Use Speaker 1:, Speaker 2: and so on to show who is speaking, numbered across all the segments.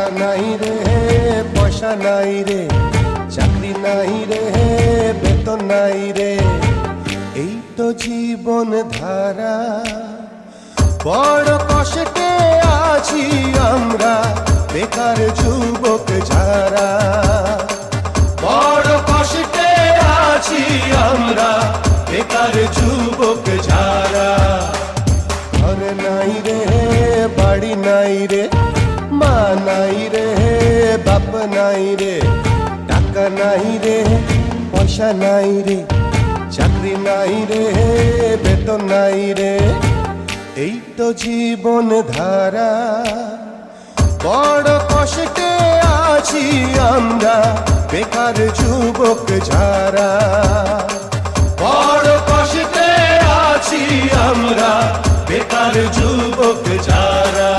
Speaker 1: টাকা নাই রে, পয়সা নাই রে, চাকরি নাই রে, বেতন নাই রে, এই তো জীবন ধারা। বড় কষ্টে আছি আমরা বেকার যুবক যারা, বড় কষ্টে আছি আমরা বেকার যুবক যারা। ঘর নাই রে, বাড়ি নাই রে, মা নাই রে, বাপ নাই রে, টাকা নাই রে, পয়সা নাই রে, চাকরি নাই রে, বেতন নাই রে, এই তো জীবন ধারা। বড় কষ্টে আছি আমরা বেকার যুবক যারা, বড় কষ্টে আছি আমরা বেকার যুবক যারা।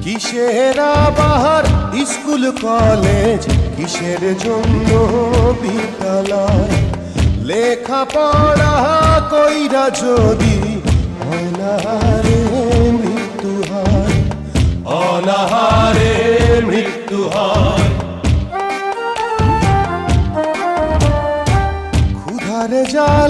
Speaker 1: কিসের বাহার স্কুল কলেজ, কিসের জন্য বিদ্যালয়, লেখাপড়া কইরা যদি অনাহারে মৃত্যু হয়, অনাহারে মৃত্যু হয়। ক্ষুধার জ্বালা